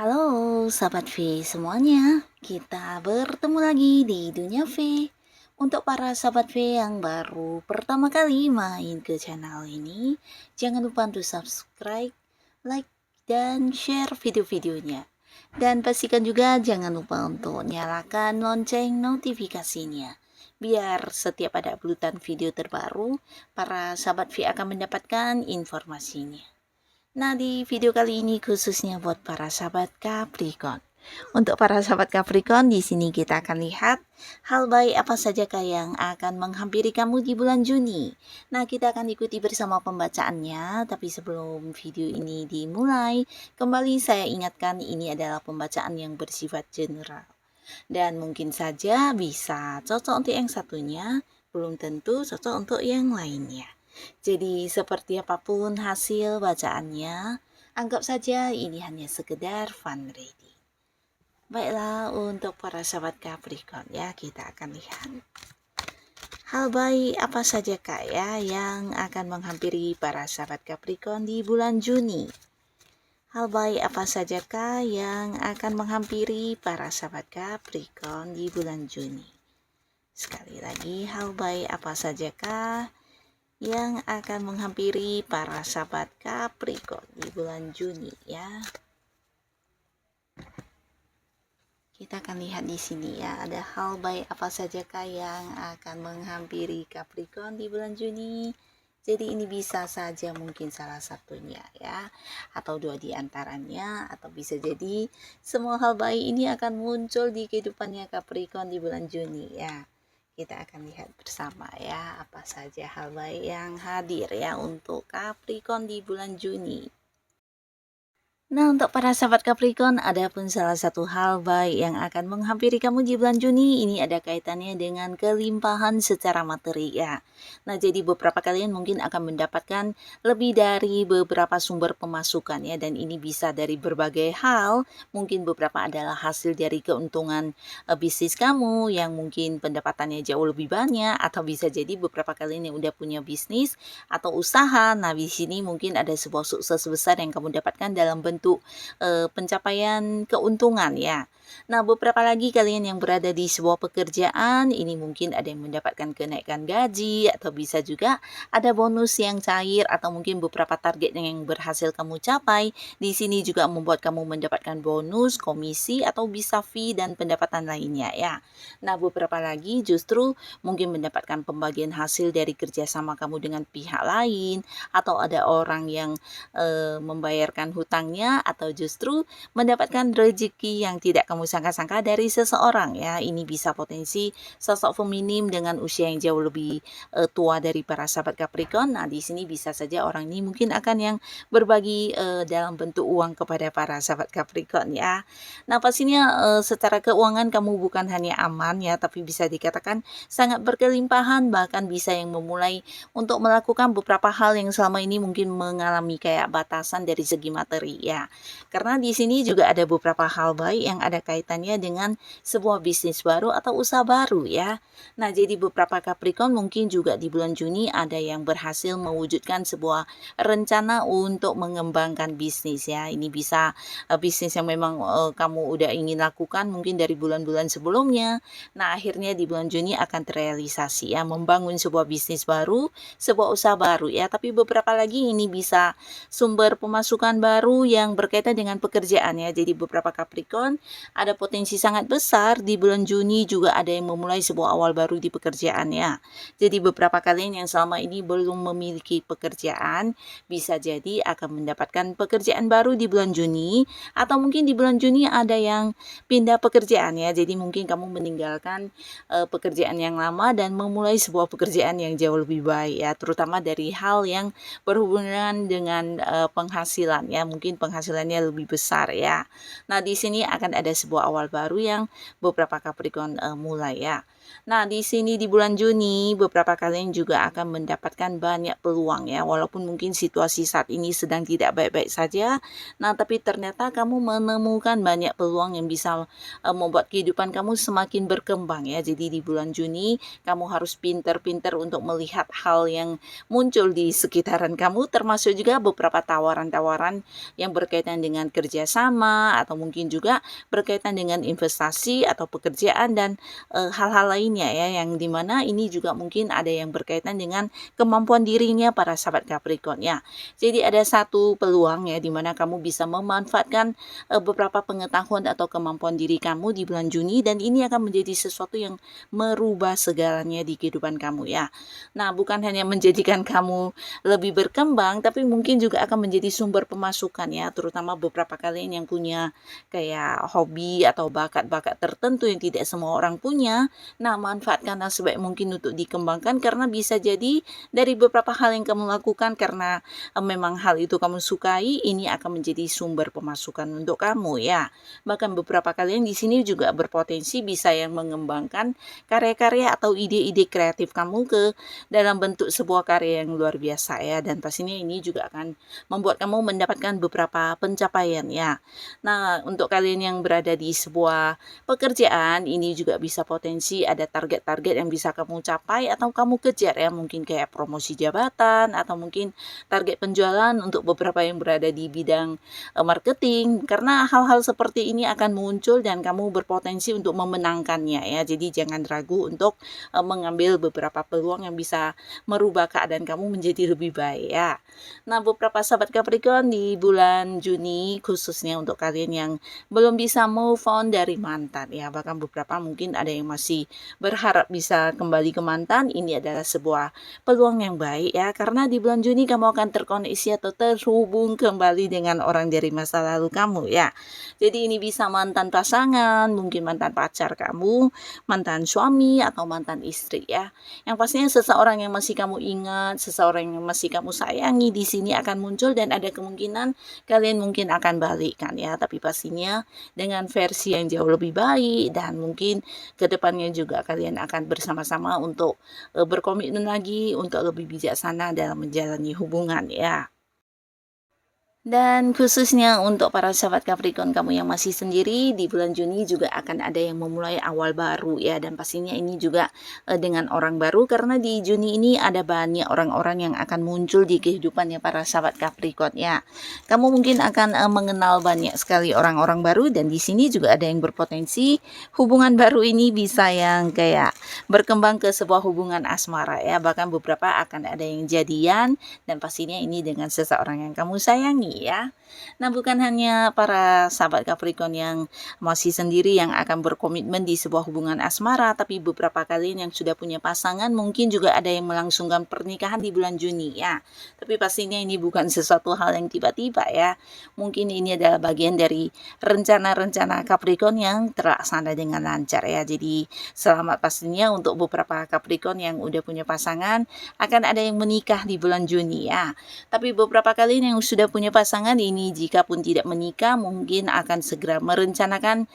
Halo Sahabat V semuanya, kita bertemu lagi di Dunia V. Untuk para Sahabat V yang baru pertama kali main ke channel ini, jangan lupa untuk subscribe, like, dan share video-videonya. Dan pastikan juga jangan lupa untuk nyalakan lonceng notifikasinya. Biar setiap ada uploadan video terbaru, para Sahabat V akan mendapatkan informasinya. Nah, di video kali ini khususnya buat para sahabat Capricorn. Untuk para sahabat Capricorn, di sini kita akan lihat hal baik apa sajakah yang akan menghampiri kamu di bulan Juni. Nah, kita akan ikuti bersama pembacaannya, tapi sebelum video ini dimulai, kembali saya ingatkan ini adalah pembacaan yang bersifat general. Dan mungkin saja bisa cocok untuk yang satunya, belum tentu cocok untuk yang lainnya. Jadi seperti apapun hasil bacaannya, anggap saja ini hanya sekedar fun reading. Baiklah, untuk para sahabat Capricorn ya, kita akan lihat hal baik apa saja kak ya yang akan menghampiri para sahabat Capricorn di bulan Juni. Hal baik apa saja kak yang akan menghampiri para sahabat Capricorn di bulan Juni. Sekali lagi, hal baik apa saja kak yang akan menghampiri para sahabat Capricorn di bulan Juni ya. Kita akan lihat di sini ya, ada hal baik apa sajakah yang akan menghampiri Capricorn di bulan Juni. Jadi ini bisa saja mungkin salah satunya ya, atau dua di antaranya, atau bisa jadi semua hal baik ini akan muncul di kehidupannya Capricorn di bulan Juni ya. Kita akan lihat bersama ya apa saja hal baik yang hadir ya untuk Capricorn di bulan Juni. Nah, untuk para sahabat Capricorn, ada pun salah satu hal baik yang akan menghampiri kamu di bulan Juni. Ini ada kaitannya dengan kelimpahan secara materi ya. Nah, jadi beberapa kalian mungkin akan mendapatkan lebih dari beberapa sumber pemasukan ya. Dan ini bisa dari berbagai hal. Mungkin beberapa adalah hasil dari keuntungan bisnis kamu yang mungkin pendapatannya jauh lebih banyak. Atau bisa jadi beberapa kalian yang udah punya bisnis atau usaha. Nah, di sini mungkin ada sebuah sukses besar yang kamu dapatkan dalam bentuk pencapaian keuntungan ya. Nah, beberapa lagi kalian yang berada di sebuah pekerjaan, ini mungkin ada yang mendapatkan kenaikan gaji atau bisa juga ada bonus yang cair atau mungkin beberapa target yang berhasil kamu capai. Di sini juga membuat kamu mendapatkan bonus, komisi atau bisa fee dan pendapatan lainnya ya. Nah, beberapa lagi justru mungkin mendapatkan pembagian hasil dari kerjasama kamu dengan pihak lain atau ada orang yang membayarkan hutangnya atau justru mendapatkan rezeki yang tidak kamu sangka-sangka dari seseorang ya. Ini bisa potensi sosok feminim dengan usia yang jauh lebih tua dari para sahabat Capricorn. Nah, di sini bisa saja orang ini mungkin akan yang berbagi dalam bentuk uang kepada para sahabat Capricorn ya. Nah, pastinya secara keuangan kamu bukan hanya aman ya, tapi bisa dikatakan sangat berkelimpahan, bahkan bisa yang memulai untuk melakukan beberapa hal yang selama ini mungkin mengalami kayak batasan dari segi materi ya. Karena di sini juga ada beberapa hal baik yang ada kaitannya dengan sebuah bisnis baru atau usaha baru ya. Nah, jadi beberapa Capricorn mungkin juga di bulan Juni ada yang berhasil mewujudkan sebuah rencana untuk mengembangkan bisnis ya. Ini bisa bisnis yang memang kamu udah ingin lakukan mungkin dari bulan-bulan sebelumnya. Nah, akhirnya di bulan Juni akan terrealisasi ya, membangun sebuah bisnis baru, sebuah usaha baru ya. Tapi beberapa lagi ini bisa sumber pemasukan baru yang berkaitan dengan pekerjaan ya. Jadi beberapa Capricorn ada potensi sangat besar di bulan Juni juga ada yang memulai sebuah awal baru di pekerjaan ya. Jadi beberapa kalian yang selama ini belum memiliki pekerjaan bisa jadi akan mendapatkan pekerjaan baru di bulan Juni, atau mungkin di bulan Juni ada yang pindah pekerjaan ya. Jadi mungkin kamu meninggalkan pekerjaan yang lama dan memulai sebuah pekerjaan yang jauh lebih baik ya, terutama dari hal yang berhubungan dengan penghasilan ya, mungkin penghasilannya lebih besar ya. Nah, di sini akan ada sebuah awal baru yang beberapa Capricorn mulai ya. Nah, di sini di bulan Juni, beberapa kalian juga akan mendapatkan banyak peluang ya, walaupun mungkin situasi saat ini sedang tidak baik-baik saja. Nah, tapi ternyata kamu menemukan banyak peluang yang bisa membuat kehidupan kamu semakin berkembang ya. Jadi di bulan Juni, kamu harus pinter-pinter untuk melihat hal yang muncul di sekitaran kamu, termasuk juga beberapa tawaran-tawaran yang berkaitan dengan kerjasama atau mungkin juga berkaitan dengan investasi atau pekerjaan dan hal-hal lainnya ya, yang dimana ini juga mungkin ada yang berkaitan dengan kemampuan dirinya para sahabat Capricorn ya. Jadi ada satu peluang ya, dimana kamu bisa memanfaatkan beberapa pengetahuan atau kemampuan diri kamu di bulan Juni, dan ini akan menjadi sesuatu yang merubah segalanya di kehidupan kamu ya. Nah, bukan hanya menjadikan kamu lebih berkembang, tapi mungkin juga akan menjadi sumber pemasukan ya, terutama beberapa kalian yang punya kayak hobi atau bakat-bakat tertentu yang tidak semua orang punya. Nah, manfaatkanlah sebaik mungkin untuk dikembangkan, karena bisa jadi dari beberapa hal yang kamu lakukan karena memang hal itu kamu sukai, ini akan menjadi sumber pemasukan untuk kamu ya. Bahkan beberapa kalian di sini juga berpotensi bisa yang mengembangkan karya-karya atau ide-ide kreatif kamu ke dalam bentuk sebuah karya yang luar biasa ya, dan pastinya ini juga akan membuat kamu mendapatkan beberapa pencapaian ya. Nah, untuk kalian yang berada di sebuah pekerjaan, ini juga bisa potensi ada target-target yang bisa kamu capai atau kamu kejar ya, mungkin kayak promosi jabatan atau mungkin target penjualan untuk beberapa yang berada di bidang marketing, karena hal-hal seperti ini akan muncul dan kamu berpotensi untuk memenangkannya ya. Jadi jangan ragu untuk mengambil beberapa peluang yang bisa merubah keadaan kamu menjadi lebih baik ya. Nah, beberapa sahabat Capricorn di bulan Juni, khususnya untuk kalian yang belum bisa move on dari mantan ya, bahkan beberapa mungkin ada yang masih berharap bisa kembali ke mantan, ini adalah sebuah peluang yang baik ya, karena di bulan Juni kamu akan terkoneksi atau terhubung kembali dengan orang dari masa lalu kamu ya. Jadi ini bisa mantan pasangan, mungkin mantan pacar kamu, mantan suami atau mantan istri ya. Yang pastinya seseorang yang masih kamu ingat, seseorang yang masih kamu sayangi di sini akan muncul, dan ada kemungkinan kalian mungkin akan balikan ya, tapi pastinya dengan versi yang jauh lebih baik, dan mungkin kedepannya juga kalian akan bersama-sama untuk berkomitmen lagi untuk lebih bijaksana dalam menjalani hubungan ya. Dan khususnya untuk para sahabat Capricorn kamu yang masih sendiri, di bulan Juni juga akan ada yang memulai awal baru ya, dan pastinya ini juga dengan orang baru, karena di Juni ini ada banyak orang-orang yang akan muncul di kehidupannya para sahabat Capricorn ya. Kamu mungkin akan mengenal banyak sekali orang-orang baru, dan di sini juga ada yang berpotensi hubungan baru ini bisa yang kayak berkembang ke sebuah hubungan asmara ya, bahkan beberapa akan ada yang jadian, dan pastinya ini dengan seseorang yang kamu sayangi ya. Nah, bukan hanya para sahabat Capricorn yang masih sendiri yang akan berkomitmen di sebuah hubungan asmara, tapi beberapa kalian yang sudah punya pasangan mungkin juga ada yang melangsungkan pernikahan di bulan Juni ya. Tapi pastinya ini bukan sesuatu hal yang tiba-tiba ya. Mungkin ini adalah bagian dari rencana-rencana Capricorn yang terlaksana dengan lancar ya. Jadi selamat pastinya untuk beberapa Capricorn yang udah punya pasangan, akan ada yang menikah di bulan Juni ya. Tapi beberapa kalian yang sudah punya pasangan ini, jika pun tidak menikah, mungkin akan segera merencanakan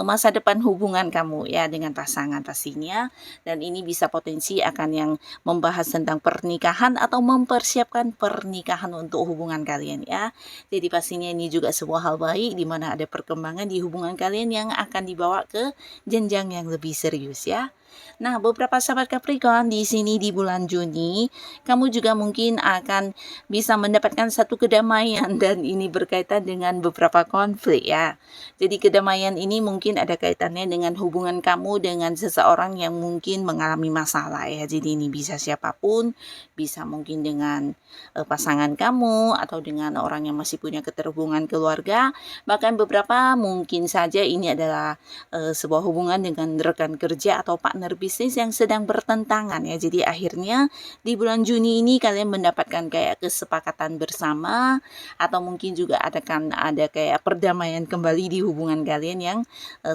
masa depan hubungan kamu ya dengan pasangan pastinya, dan ini bisa potensi akan yang membahas tentang pernikahan atau mempersiapkan pernikahan untuk hubungan kalian ya. Jadi pastinya ini juga sebuah hal baik di mana ada perkembangan di hubungan kalian yang akan dibawa ke jenjang yang lebih serius ya. Nah, beberapa sahabat Capricorn di sini di bulan Juni, kamu juga mungkin akan bisa mendapatkan satu kedamaian, dan ini berkaitan dengan beberapa konflik ya. Jadi kedamaian ini mungkin ada kaitannya dengan hubungan kamu dengan seseorang yang mungkin mengalami masalah ya. Jadi ini bisa siapapun, bisa mungkin dengan pasangan kamu atau dengan orang yang masih punya keterhubungan keluarga, bahkan beberapa mungkin saja ini adalah sebuah hubungan dengan rekan kerja atau partner partner bisnis yang sedang bertentangan ya. Jadi akhirnya di bulan Juni ini kalian mendapatkan kayak kesepakatan bersama, atau mungkin juga ada kayak perdamaian kembali di hubungan kalian yang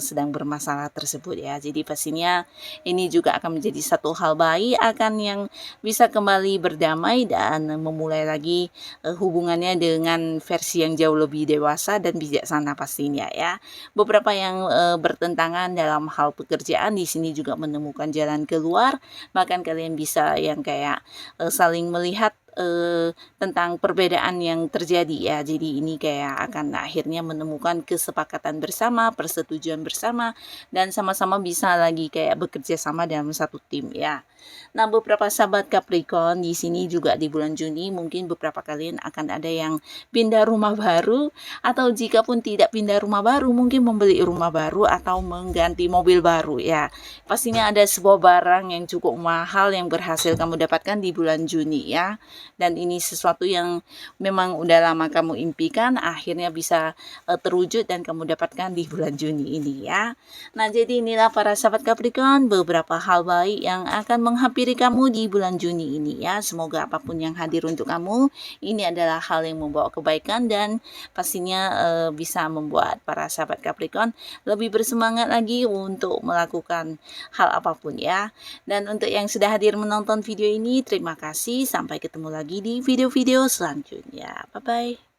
sedang bermasalah tersebut ya. Jadi pastinya ini juga akan menjadi satu hal baik akan yang bisa kembali berdamai dan memulai lagi hubungannya dengan versi yang jauh lebih dewasa dan bijaksana pastinya ya. Beberapa yang bertentangan dalam hal pekerjaan di sini juga menemukan jalan keluar, bahkan kalian bisa yang kayak saling melihat tentang perbedaan yang terjadi ya. Jadi ini kayak akan akhirnya menemukan kesepakatan bersama, persetujuan bersama, dan sama-sama bisa lagi kayak bekerja sama dalam satu tim ya. Nah, beberapa sahabat Capricorn di sini juga di bulan Juni mungkin beberapa kalian akan ada yang pindah rumah baru, atau jika pun tidak pindah rumah baru mungkin membeli rumah baru atau mengganti mobil baru ya. Pastinya ada sebuah barang yang cukup mahal yang berhasil kamu dapatkan di bulan Juni ya. Dan ini sesuatu yang memang udah lama kamu impikan akhirnya bisa terwujud dan kamu dapatkan di bulan Juni ini ya. Nah, jadi inilah para sahabat Capricorn beberapa hal baik yang akan menghampiri kamu di bulan Juni ini ya. Semoga apapun yang hadir untuk kamu ini adalah hal yang membawa kebaikan dan pastinya bisa membuat para sahabat Capricorn lebih bersemangat lagi untuk melakukan hal apapun ya. Dan untuk yang sudah hadir menonton video ini, terima kasih. Sampai ketemu lagi di video-video selanjutnya. Bye-bye.